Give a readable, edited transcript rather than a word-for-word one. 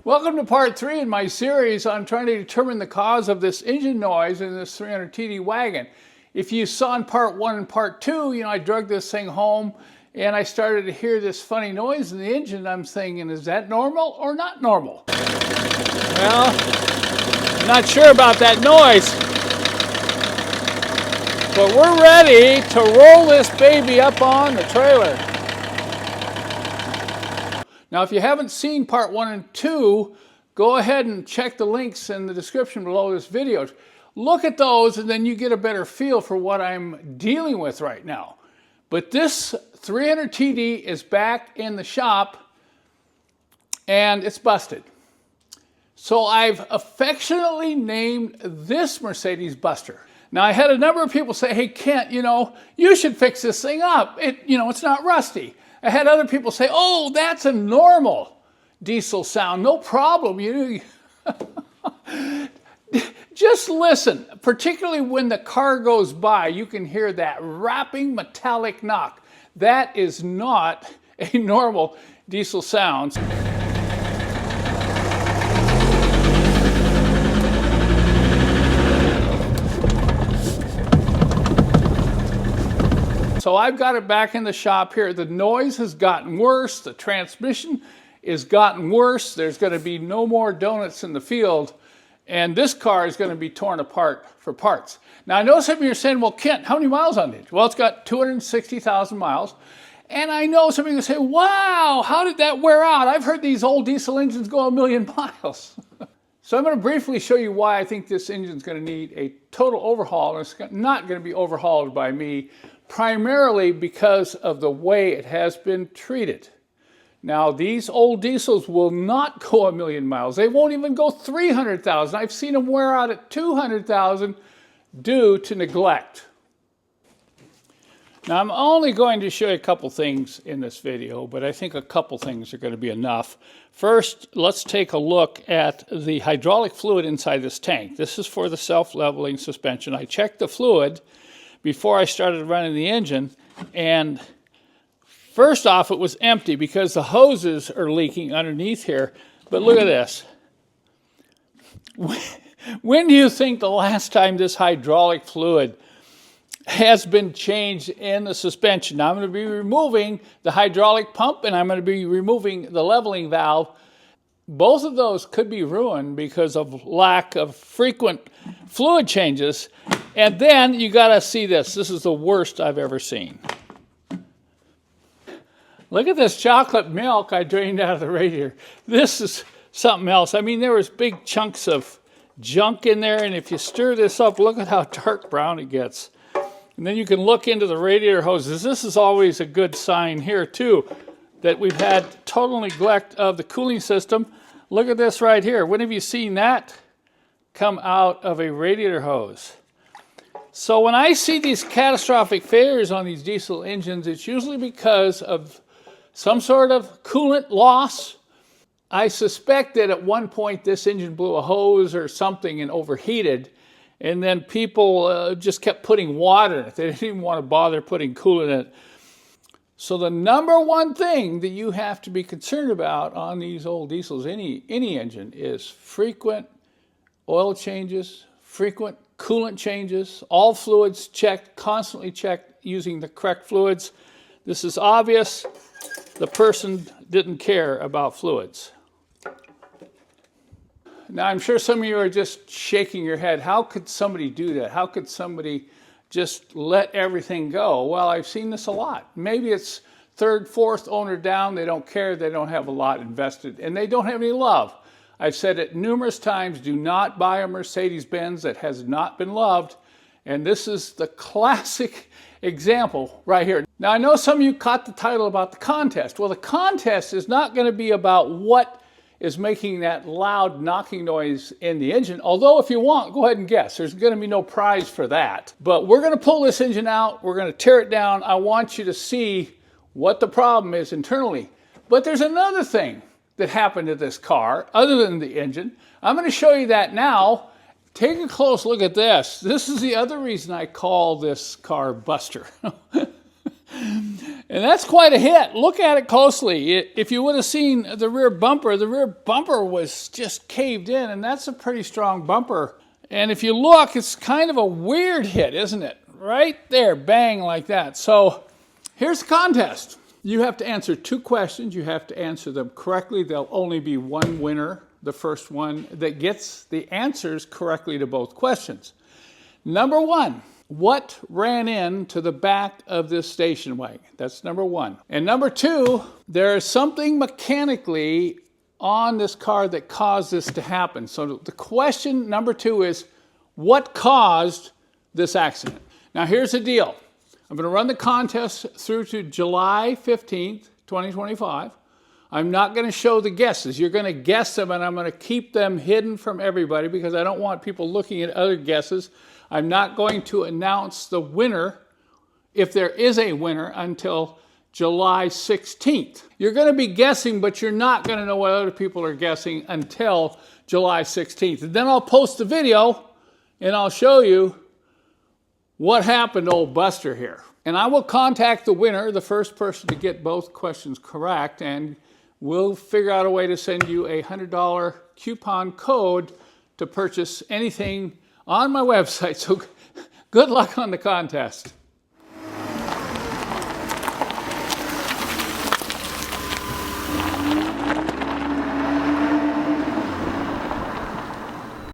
Welcome to part 3 in my series on trying to determine the cause of this engine noise in this 300 TD wagon. If you saw in part 1 and part 2, I drug this thing home and I started to hear this funny noise in the engine. I'm thinking, is that normal or not normal? Well, I'm not sure about that noise, but we're ready to roll this baby up on the trailer. Now, if you haven't seen part 1 and 2, go ahead and check the links in the description below this video. Look at those and then you get a better feel for what I'm dealing with right now. But this 300 TD is back in the shop and it's busted. So I've affectionately named this Mercedes Buster. Now, I had a number of people say, hey, Kent, you should fix this thing up. It's not rusty. I had other people say, oh, that's a normal diesel sound, no problem. Just listen, particularly when the car goes by, you can hear that rapping metallic knock. That is not a normal diesel sound. So I've got it back in the shop here. The noise has gotten worse. The transmission has gotten worse. There's going to be no more donuts in the field. And this car is going to be torn apart for parts. Now, I know some of you are saying, well, Kent, how many miles on it? Well, it's got 260,000 miles. And I know some of you say, wow, how did that wear out? I've heard these old diesel engines go 1,000,000 miles. So I'm going to briefly show you why I think this engine is going to need a total overhaul. And it's not going to be overhauled by me, primarily because of the way it has been treated. Now, these old diesels will not go 1,000,000 miles. They won't even go 300,000. I've seen them wear out at 200,000 due to neglect. Now, I'm only going to show you a couple things in this video, but I think a couple things are going to be enough. First, let's take a look at the hydraulic fluid inside this tank. This is for the self-leveling suspension. I checked the fluid before I started running the engine, and first off, it was empty because the hoses are leaking underneath here. But look at this. When do you think the last time this hydraulic fluid has been changed in the suspension? Now, I'm going to be removing the hydraulic pump and I'm going to be removing the leveling valve. Both of those could be ruined because of lack of frequent fluid changes. And then you got to see this. This is the worst I've ever seen. Look at this chocolate milk I drained out of the radiator. This is something else. I mean, there was big chunks of junk in there, and if you stir this up, look at how dark brown it gets. And then you can look into the radiator hoses. This is always a good sign here, too, that we've had total neglect of the cooling system. Look at this right here. When have you seen that come out of a radiator hose? So when I see these catastrophic failures on these diesel engines, it's usually because of some sort of coolant loss. I suspect that at one point this engine blew a hose or something and overheated, and then people just kept putting water in it. They didn't even want to bother putting coolant in it. So the number one thing that you have to be concerned about on these old diesels, any engine, is frequent oil changes, frequent coolant changes, all fluids checked, constantly checked using the correct fluids. This is obvious. The person didn't care about fluids. Now, I'm sure some of you are just shaking your head. How could somebody do that? How could somebody just let everything go? Well, I've seen this a lot. Maybe it's third, fourth owner down. They don't care. They don't have a lot invested, and they don't have any love. I've said it numerous times, do not buy a Mercedes-Benz that has not been loved. And this is the classic example right here. Now, I know some of you caught the title about the contest. Well, the contest is not going to be about what is making that loud knocking noise in the engine. Although, if you want, go ahead and guess. There's going to be no prize for that. But we're going to pull this engine out. We're going to tear it down. I want you to see what the problem is internally. But there's another thing that happened to this car other than the engine. I'm going to show you that now. Take a close look at this. This is the other reason I call this car Buster. And that's quite a hit. Look at it closely. If you would have seen the rear bumper was just caved in, and that's a pretty strong bumper. And if you look, it's kind of a weird hit, isn't it? Right there, bang, like that. So here's the contest. You have to answer 2 questions. You have to answer them correctly. There'll only be one winner, the first one that gets the answers correctly to both questions. Number 1. What ran into the back of this station wagon? That's number 1. And number 2, there is something mechanically on this car that caused this to happen. So the question number 2 is, what caused this accident? Now here's the deal. I'm going to run the contest through to July 15th, 2025. I'm not going to show the guesses. You're going to guess them, and I'm going to keep them hidden from everybody because I don't want people looking at other guesses. I'm not going to announce the winner, if there is a winner, until July 16th. You're going to be guessing, but you're not going to know what other people are guessing until July 16th. And then I'll post the video, and I'll show you what happened to old Buster here. And I will contact the winner, the first person to get both questions correct, and we'll figure out a way to send you a $100 coupon code to purchase anything on my website. So good luck on the contest.